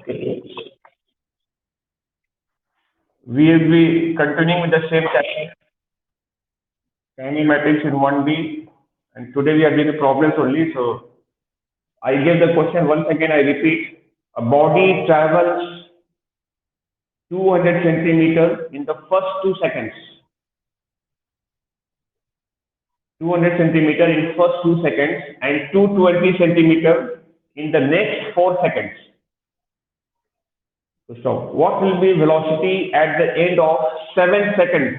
Okay. We will be continuing with the same chapter, kinematics in 1D, and today we are doing problems only. So I give the question once again. I repeat: a body travels 200 centimeters in the first 2 seconds. 200 centimeters in first 2 seconds and 220 centimeters in the next 4 seconds. So what will be velocity at the end of 7 seconds?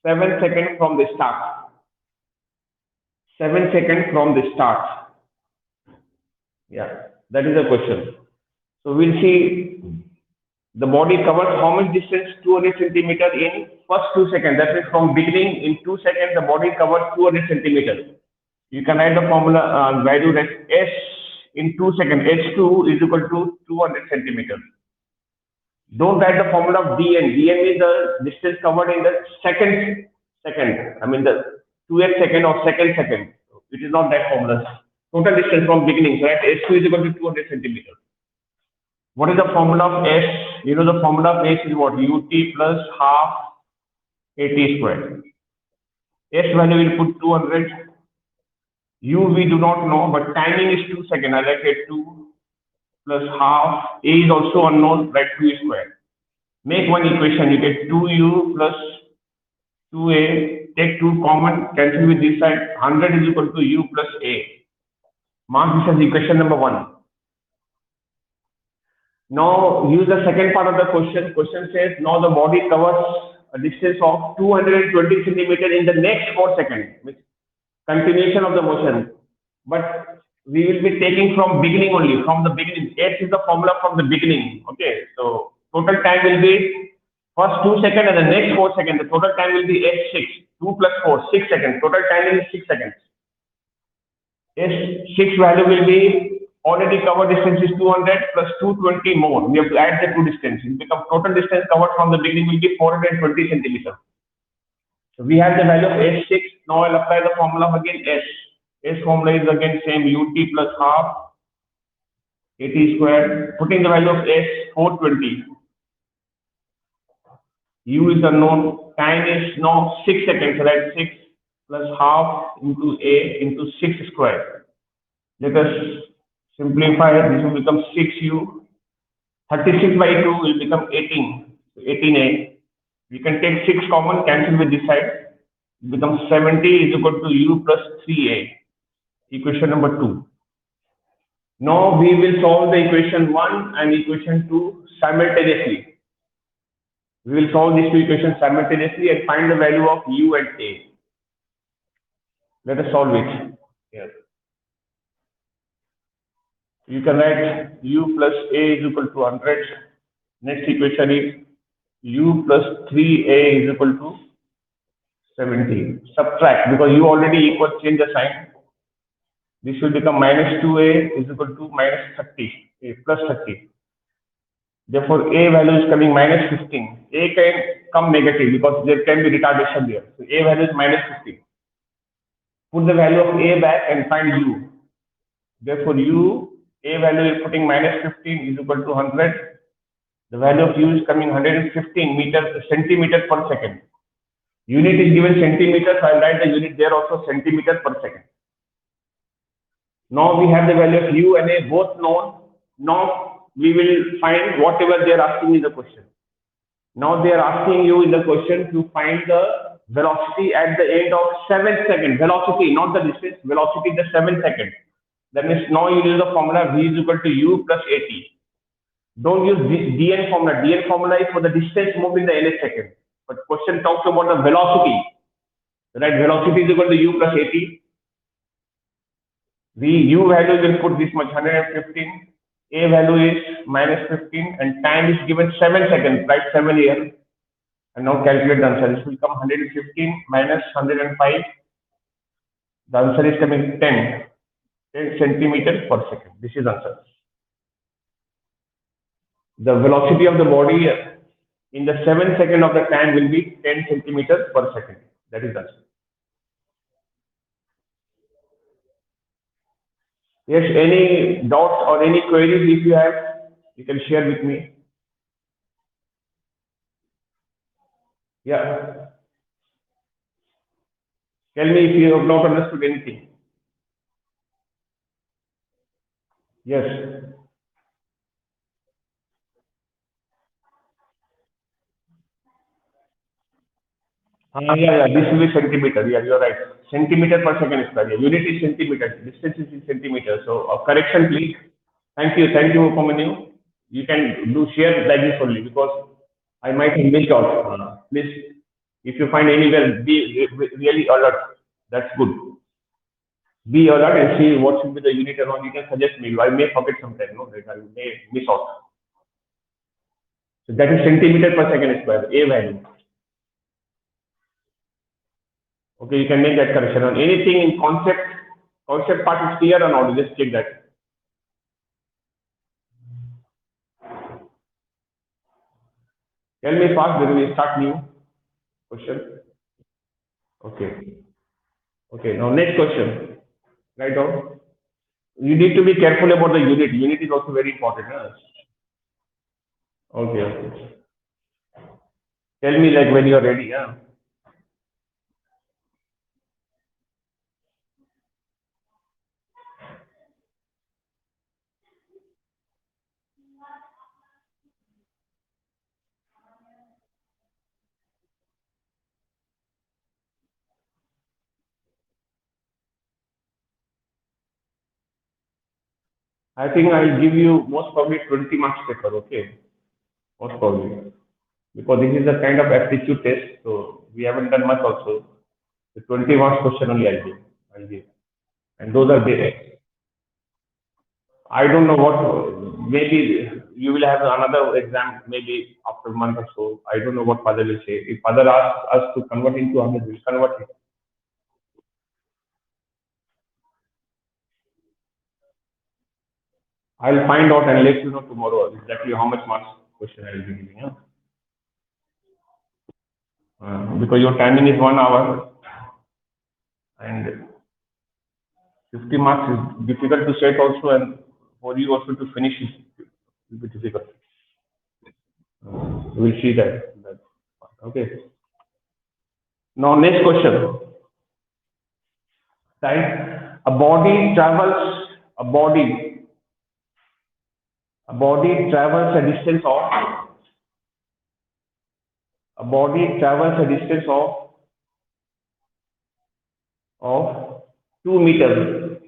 7 seconds from the start. 7 seconds from the start. Yeah, that is the question. So we'll see the body covers how much distance? 200 centimeters in first 2 seconds. That is from beginning in 2 seconds the body covers 200 centimeters. You can write the formula value that S in 2 seconds. H2 is equal to 200 centimeters. Don't write the formula of dn. Dn is the distance covered in the second. I mean the 2x second or second. It is not that formula. Total distance from beginning. So that S2 is equal to 200 centimeters. What is the formula of S? You know the formula of S is what? Ut plus half at squared. S value will put 200. U we do not know, but timing is 2 seconds. I like it 2 plus half. A is also unknown, right? 2 squared. Make one equation. You get 2u plus 2a. Take 2 common. Cancel with this side. 100 is equal to u plus a. Mark this as equation number 1. Now use the second part of the question. Question says now the body covers a distance of 220 centimeters in the next 4 seconds. Which continuation of the motion. But we will be taking from beginning only. From the beginning. S is the formula from the beginning. Okay. So total time will be first 2 seconds and the next 4 seconds. The total time will be S6. 2 plus 4, 6 seconds. Total time is 6 seconds. S6 value will be already covered distance is 200 plus 220 more. We have to add the two distance. It becomes total distance covered from the beginning will be 420 centimeters. So we have the value of S6. Now I'll apply the formula again S. S formula is again same ut plus half at squared. Putting the value of S 420. U is unknown. Time is now 6 seconds. Right? 6 plus half into A into 6 squared. Let us simplify. This will become 6u. 36 by 2 will become 18. 18a. We can take 6 common, cancel with this side. It becomes 70 is equal to u plus 3a. Equation number 2. Now we will solve the equation 1 and equation 2 simultaneously. We will solve these two equations simultaneously and find the value of u and a. Let us solve it. Here. You can write u plus a is equal to 100. Next equation is u plus 3a is equal to 70. Subtract because u already equal, change the sign. This will become minus 2a is equal to minus 30, plus 30. Therefore, a value is coming minus 15. A can come negative because there can be retardation there. So, a value is minus 15. Put the value of a back and find u. Therefore, a value is putting minus 15 is equal to 100. The value of u is coming 115 centimeters per second. Unit is given centimeters. I'll write the unit there also centimeters per second. Now we have the value of u and a both known. Now we will find whatever they are asking in the question. Now they are asking you in the question to find the velocity at the end of 7 seconds. Velocity, not the distance. Velocity the 7 seconds. That means now you use the formula v is equal to u plus at. Don't use dn formula. Dn formula is for the distance moved in the nth second. But question talks about the velocity. Right? Velocity is equal to u plus at. The u value will put this much 115. A value is minus 15 and time is given 7 seconds. Right? 7 here. And now calculate the answer. This will come 115 minus 105. The answer is coming 10 centimeters per second. This is answer. The velocity of the body in the 7 seconds of the time will be 10 centimeters per second. That is the answer. Yes, any doubts or any queries if You can share with me. Yeah. Tell me if you have not understood anything. Yes. Yeah. This will be centimeter. Yeah, you're right. Centimeter per second square. Yeah. Unit is centimeter. Distance is in centimeter. So correction, please. Thank you. Thank you, Upamanyu. You can do share like this only because I might have missed out. Please, if you find anywhere, be really alert. That's good. Be alert and see what should be the unit around. You can suggest me. I may forget sometime. No, like I may miss out. So that is centimeter per second square. A value. Okay, you can make that correction. On anything in concept part is clear or not? Just check that. Tell me fast, then we start new question. Okay. Okay, now next question. Write down. You need to be careful about the unit. Unit is also very important. Huh? Okay, okay. Tell me like when you are ready. Yeah. I think I'll give you most probably 20 marks paper. Okay, most probably because this is a kind of aptitude test. So we haven't done much also. The 20 marks question only I'll give. I'll give. And those are there. I don't know what, maybe you will have another exam maybe after a month or so. I don't know what father will say. If father asks us to convert into 100, we'll convert it. I'll find out and let you know tomorrow exactly how much marks question I will be giving. Yeah? Because your timing is 1 hour and 50 marks is difficult to set also, and for you also to finish it will be difficult. We'll see that. Okay. Now next question. Right? A body travels a body a body travels a distance of 2 meters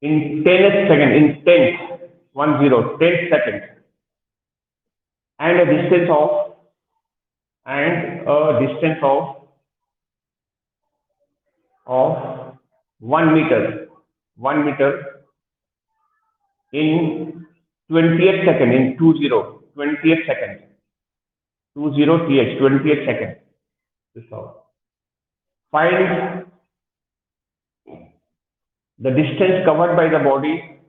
in 10 seconds, in 10 seconds, and a distance of 1 meter in 20th second, in 20th second, 20th second. This is how. Find the distance covered by the body.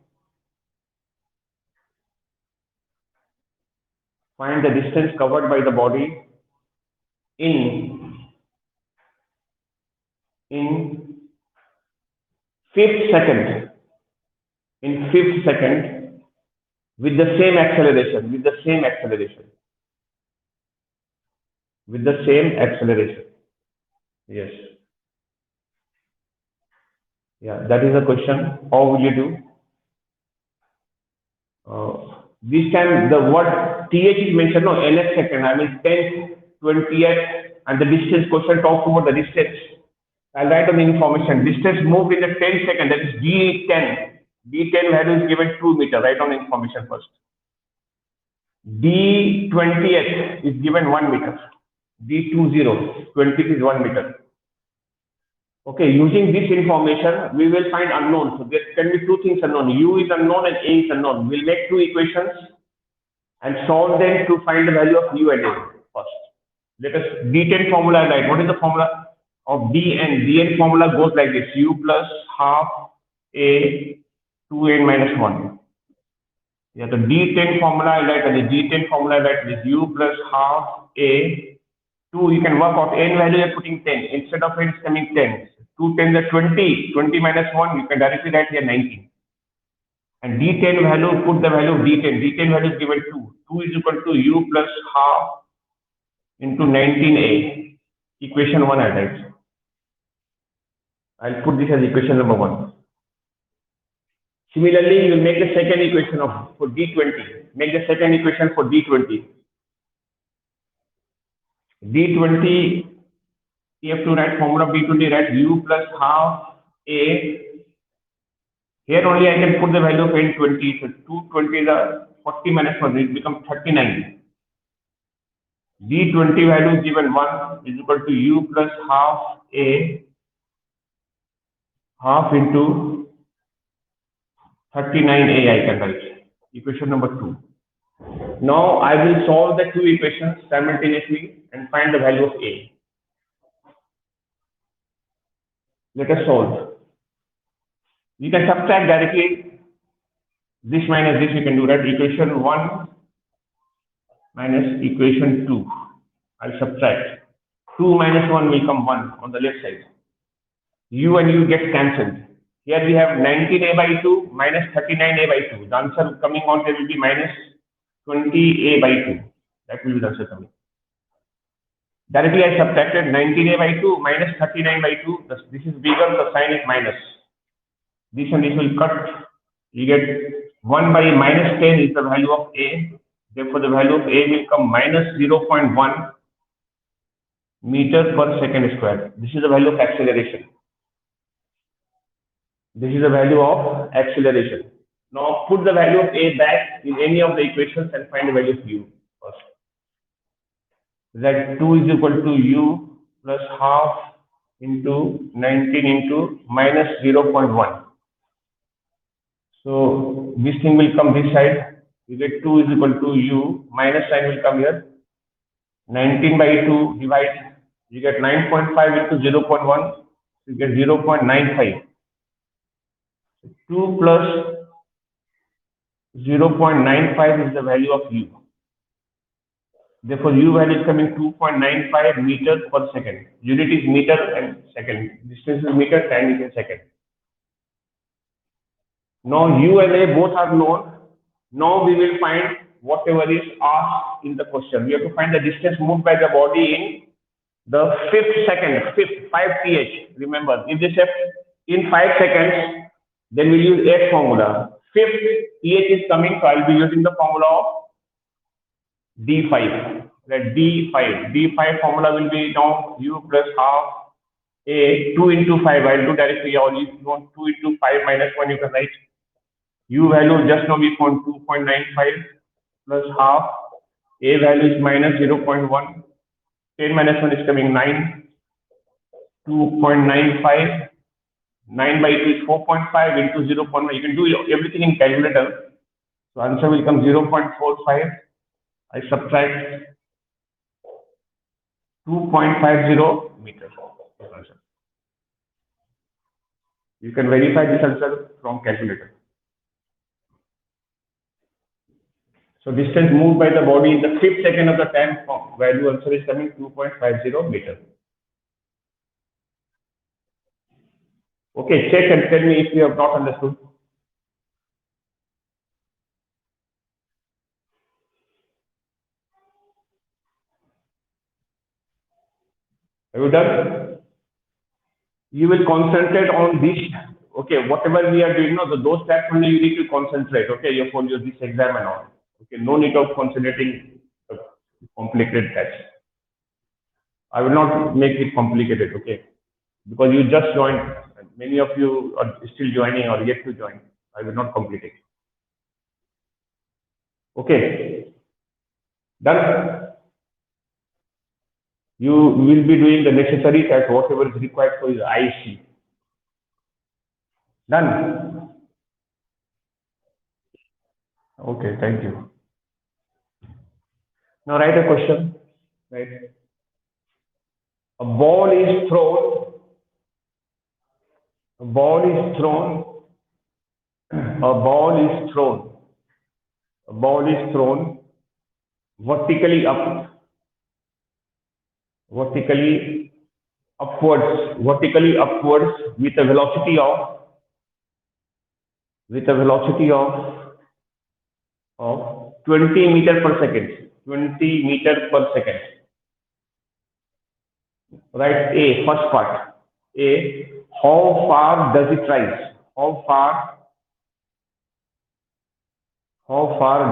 Find the distance covered by the body in fifth second. In fifth second, with the same acceleration. Yes. Yeah, that is the question. How will you do? This time the word th is mentioned, no, nth second. I mean 10th, 20th, and the distance question talks about the distance. I'll write on the information. Distance moved in the 10 second, that is D10. D10 value is given 2 meter. Write on the information first. D20th is given 1 meter. D20, 20th is 1 meter. Okay, using this information, we will find unknown. So there can be two things unknown. U is unknown and A is unknown. We'll make two equations and solve them to find the value of U and A first. Let us D10 formula write. What is the formula of Dn? Dn formula goes like this: U plus half A 2n minus 1. Yeah, the D10 formula I write as the D10 formula I write is U plus half A 2. You can work out n value, you're putting 10. Instead of n, it's coming 10. 2 10 is 20. 20 minus 1, you can directly write here 19. And D10 value, put the value of D10. D10 value is given 2. 2 is equal to U plus half into 19A. Equation 1 I write. I'll put this as equation number 1. Similarly, you will make the second equation for D20. Make the second equation for D20. D20, you have to write formula of D20, write U plus half A. Here only I can put the value of N20. So 220 is a 40 minus 1, it becomes 39. D20 value is given 1 is equal to U plus half A half into 39A I can write. Equation number 2. Now I will solve the two equations simultaneously and find the value of A. Let us solve. We can subtract directly this minus this, we can do that. Equation 1 minus equation 2. I'll subtract. 2 minus 1 will come 1 on the left side. U and U get cancelled. Here we have 19A by 2 minus 39A by 2. The answer coming on there will be minus 20A by 2. That will be the answer coming. Directly I subtracted 19A by 2 minus 39 by 2. This is bigger, the sign is minus. This and this will cut. You get 1 by minus 10 is the value of A. Therefore, the value of A will come minus 0.1 meter per second square. This is the value of acceleration. This is the value of acceleration. Now put the value of A back in any of the equations and find the value of U first. That 2 is equal to U plus half into 19 into minus 0.1. So this thing will come this side. You get 2 is equal to U, minus sign will come here. 19 by 2 divide. You get 9.5 into 0.1. You get 0.95. 2 plus 0.95 is the value of U. Therefore, U value is coming 2.95 meters per second. Unit is meter and second. Distance is meter, time is in second. Now U and A both are known. Now we will find whatever is asked in the question. We have to find the distance moved by the body in the fifth second, 5 th. Remember, if they say in 5 seconds, then we'll use 8 formula. Fifth th is coming, so I'll be using the formula of D5. That D5. D5 formula will be now U plus half A 2 into 5. I'll do directly, or if you want 2 into 5 minus 1, you can write. U value just now we found 2.95 plus half. A value is minus 0.1. 10 minus 1 is coming 9. 2.95. 9 by 2 is 4.5 into 0.1. You can do everything in calculator. So answer will come 0.45. I subtract 2.50 meters. You can verify this answer from calculator. So distance moved by the body in the 5th second of the time, value answer is coming 2.50 meters. Okay, check and tell me if you have not understood. Have you done? You will concentrate on this. Okay, whatever we are doing now, those tracks only you need to concentrate. Okay, you for this exam and all. Okay, no need of concentrating complicated tests. I will not make it complicated. Okay, because you just joined. Many of you are still joining or yet to join. I will not complete it. Okay, done. You will be doing the necessary test, whatever is required for your IC. Done. Okay, thank you. Now write a question. Right. A ball is thrown. A ball is thrown. A ball is thrown. A ball is thrown vertically up. Vertically upwards with a velocity of with a velocity of 20 meter per second. 20 meter per second. Right, A, first part. A, how far does it rise? How far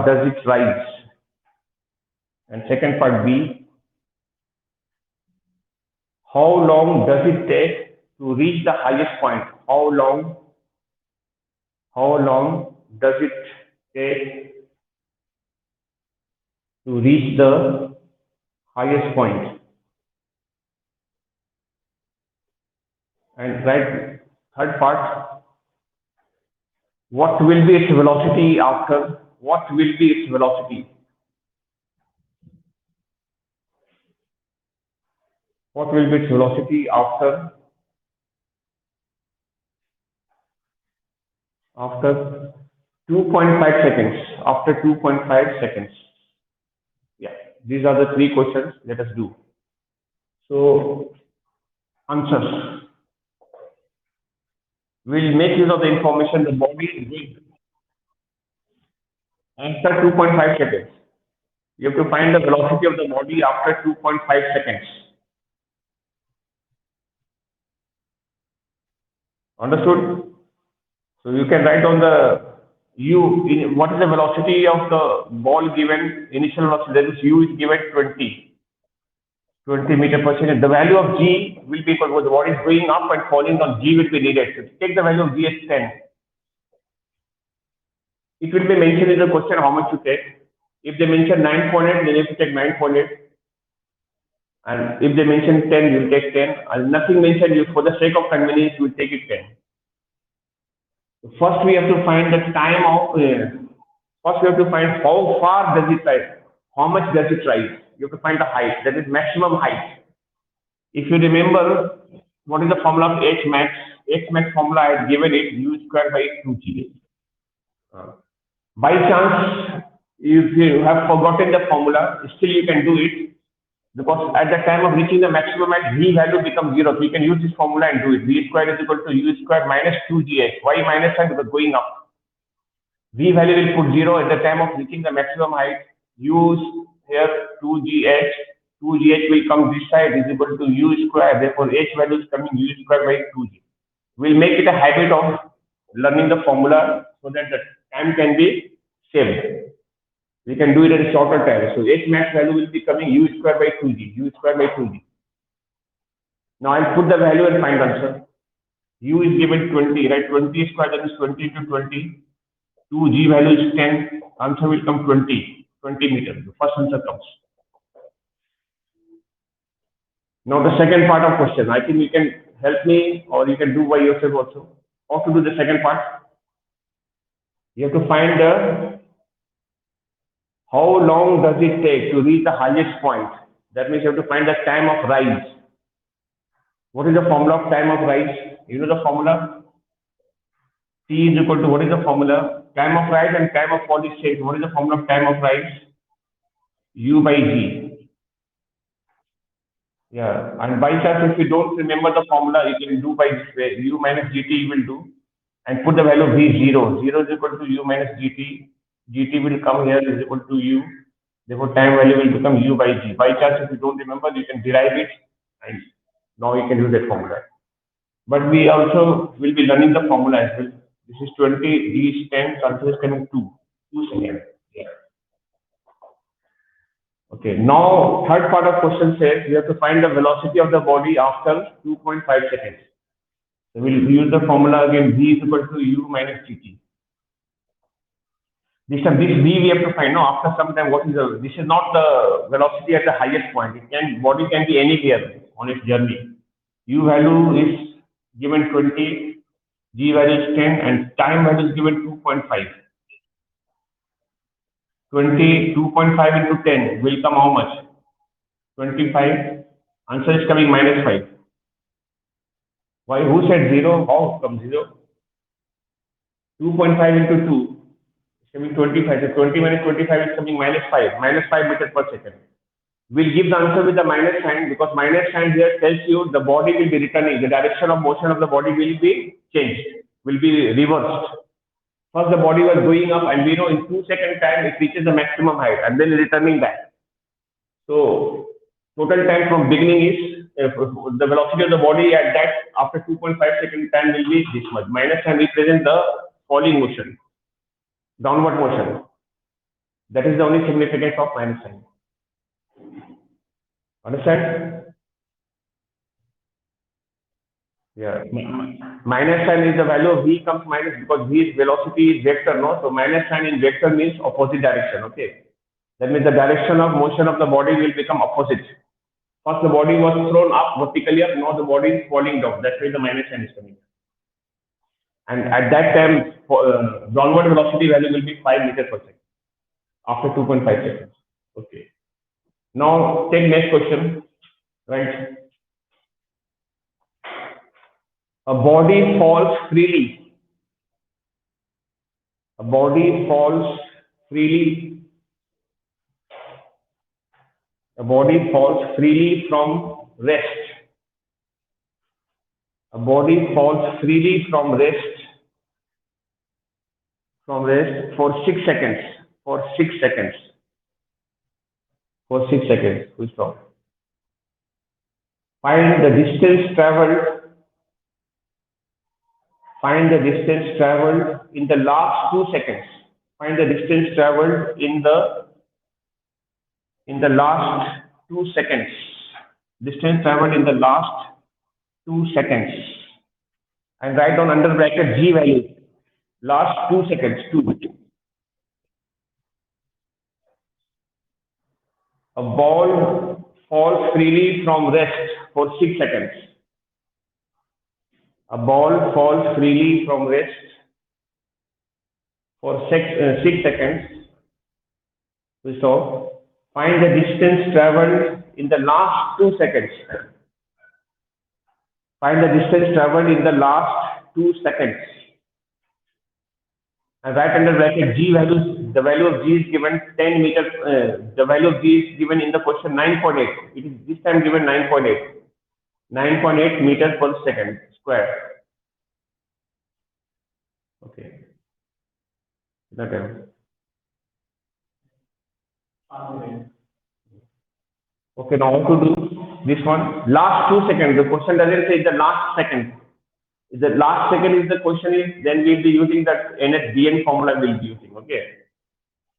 does it rise? And second part B, how long does it take to reach the highest point? How long does it take to reach the highest point? And right, third part, what will be its velocity after? What will be its velocity? What will be its velocity after 2.5 seconds? After 2.5 seconds. Yeah, these are the three questions. Let us do. So, answers. We'll make use of the information the body will after 2.5 seconds. You have to find the velocity of the body after 2.5 seconds. Understood? So you can write on the what is the velocity of the ball given initial velocity? That is u is given 20 meter per second. The value of g will be equal to the body is going up and falling on g will be needed. So take the value of g as 10. It will be mentioned in the question how much to take. If they mention 9.8, then you have to take 9.8. And if they mention 10, you will take 10. And nothing mentioned, you for the sake of convenience, you will take it 10. First, we have to find the time of. First, we have to find how far does it rise. How much does it rise? You have to find the height. That is maximum height. If you remember, what is the formula of H max? H max formula I had given it u square by 2g. By chance, if you have forgotten the formula, still you can do it because at the time of reaching the maximum height, v value becomes 0. So you can use this formula and do it. V square is equal to u square minus 2gh. Why minus sign? Because going up. V value will put 0 at the time of reaching the maximum height. Use here 2gh. 2gh will come this side is equal to u square. Therefore, h value is coming u square by 2g. We'll make it a habit of learning the formula so that the time can be saved. We can do it at a shorter time. So h max value will be coming u square by 2g. U square by 2g. Now I'll put the value and find answer. U is given 20, right? 20 square, that is 20 into 20. 2g value is 10. Answer will come 20 meters. The first answer comes. Now the second part of question. I think you can help me or you can do by yourself also. How to do the second part? You have to find how long does it take to reach the highest point? That means you have to find the time of rise. What is the formula of time of rise? You know the formula? T is equal to what is the formula? Time of rise and time of fall is same. What is the formula of time of rise? U by G. Yeah, and by chance if you don't remember the formula, you can do by this way. U minus GT you will do and put the value of V0. 0 is equal to U minus GT. GT will come here is equal to U. Therefore, time value will become U by G. By chance if you don't remember, you can derive it and now you can use that formula. But we also will be learning the formula as well. This is 20, D is 10, answer is coming 2 seconds. Yeah. Okay, now third part of question says we have to find the velocity of the body after 2.5 seconds. So we'll use the formula again, V is equal to U minus GT. This V we have to find now after some time what is the, this is not the velocity at the highest point. It can, body can be anywhere on its journey. U value is given 20, G value is 10 and time value is given 2.5. 2.5 into 10 will come how much? 25. Answer is coming minus 5. Why? Who said 0? How come 0? 2.5 into 2 is coming 25. So 20 minus 25 is coming minus 5. Minus 5 meters per second. We'll give the answer with the minus sign because minus sign here tells you the body will be returning. The direction of motion of the body will be changed, will be reversed. First, the body was going up, and we know in 2 second time it reaches the maximum height, and then returning back. So total time from beginning is the velocity of the body at that after 2.5 second time will be this much. Minus sign represent the falling motion, downward motion. That is the only significance of minus sign. Understand? Yeah. Minus sign is the value of v comes minus because v is velocity is vector, no? So minus sign in vector means opposite direction. Okay. That means the direction of motion of the body will become opposite. First, the body was thrown up vertically up. Now the body is falling down. That's why the minus sign is coming. And at that time, downward velocity value will be 5 meters per second after 2.5 seconds. Okay. Now take next question. Right. A body falls freely. A body falls freely. A body falls freely from rest. A body falls freely from rest for 6 seconds. For 6 seconds. For 6 seconds. We stop. Find the distance traveled. Find the distance traveled in the last 2 seconds. Find the distance traveled in the last 2 seconds. Distance traveled in the last 2 seconds. And write down under bracket g value. Last 2 seconds. 2. A ball falls freely from rest for 6 seconds. A ball falls freely from rest for 6 seconds. We stop. Find the distance traveled in the last 2 seconds. Find the distance traveled in the last 2 seconds. And right under bracket G values, the value of G is given 10 meters. The value of G is given in the question 9.8. It is this time given 9.8. 9.8 meters per second square. Okay. That okay, now how to do this one? Last 2 seconds. The question doesn't say the last second. If the last second is the question is, then we'll be using that NHDN formula we'll be using. Okay.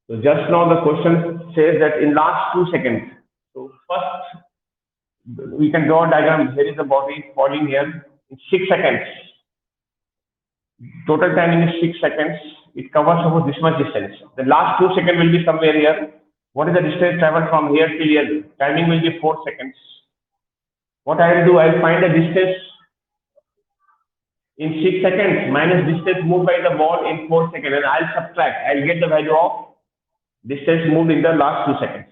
So just now the question says that in last 2 seconds. So first we can draw a diagram. Here is the body falling here in 6 seconds. Total timing is 6 seconds. It covers over this much distance. The last 2 seconds will be somewhere here. What is the distance traveled from here till here? Timing will be 4 seconds. What I will do, I will find the distance in 6 seconds minus distance moved by the ball in 4 seconds, and I'll subtract. I'll get the value of distance moved in the last 2 seconds.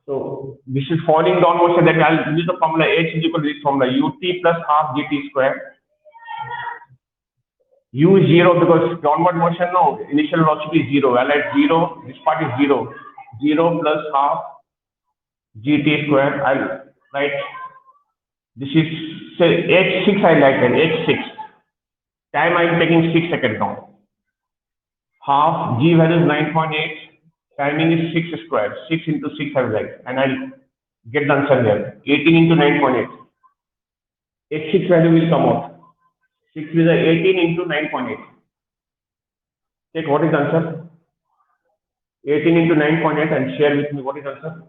So this is falling down motion. That I'll use the formula H is equal to this formula ut plus half gt square. U is 0 because downward motion, no, initial velocity is 0. I'll at 0, this part is 0. 0 plus half gt square. I'll write, this is, say, H6 I like that, H6. Time I'm taking 6 seconds now. Half, G value is 9.8. Timing is 6 square. 6 into 6 I will write. And I'll get the answer there. 18 into 9.8. H6 value will come out. 6 is 18 into 9.8. Check what is the answer. 18 into 9.8 and share with me what is the answer.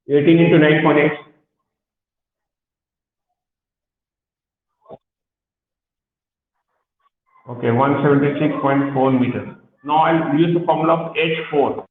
18 into 9.8. Okay, 176.4 meters. Now I'll use the formula of H4.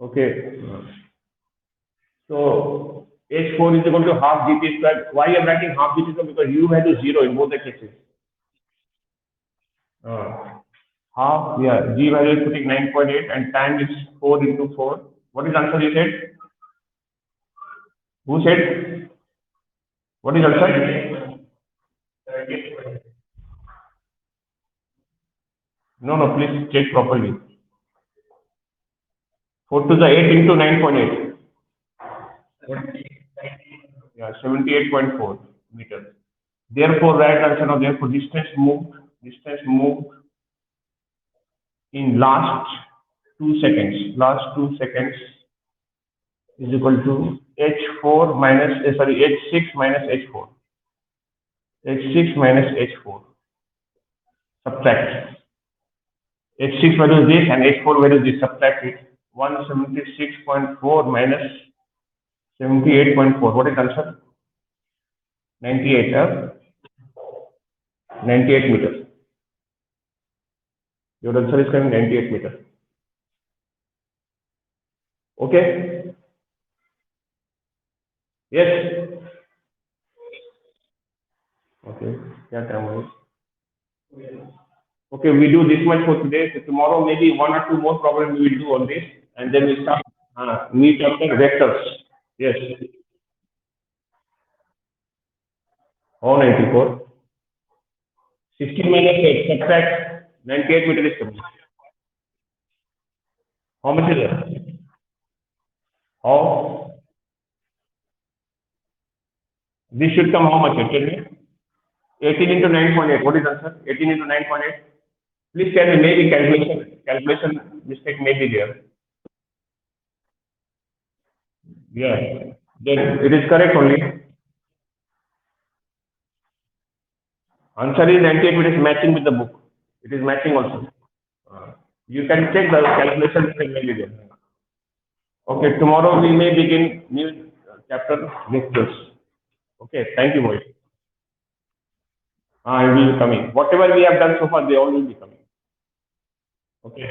Okay. So H4 is equal to half GT square. Why I am writing half GT square? Because U value is 0 in both the cases. Half, yeah, G value is putting 9.8 and time is 4 into 4. What is answer you said? Who said? What is answer? No, no, please check properly. 4 to the 8 into 9.8. Yeah, 78.4 meters. Therefore, right answer now, therefore, distance moved in last 2 seconds. Last 2 seconds is equal to H4 minus, H6 minus H4. H6 minus H4. Subtract. H6 value is this and H4 value is this. Subtract it. 176.4 minus 78.4. What is answer? 98. 98 meters. Your answer is coming 98 meters. Okay? Yes. Okay. क्या time है? Okay, we do this much for today. So tomorrow maybe 1 or 2 more problems we will do on this, and then we start meet after vectors. Yes. How 94? 16 minus 8. Subtract 98 meters is coming. How much is it? How? This should come how much? Tell me. 18 into 9.8. What is answer? 18 into 9.8. Please tell me. Maybe calculation mistake may be there. Yeah. Then it is correct only. Answer is 98 meters matching with the book. It is matching also. You can check the calculation mistake may be there. Okay. Tomorrow we may begin new chapter vectors. Okay. Thank you, Mohit. It will be coming. Whatever we have done so far, they all will be coming. Okay.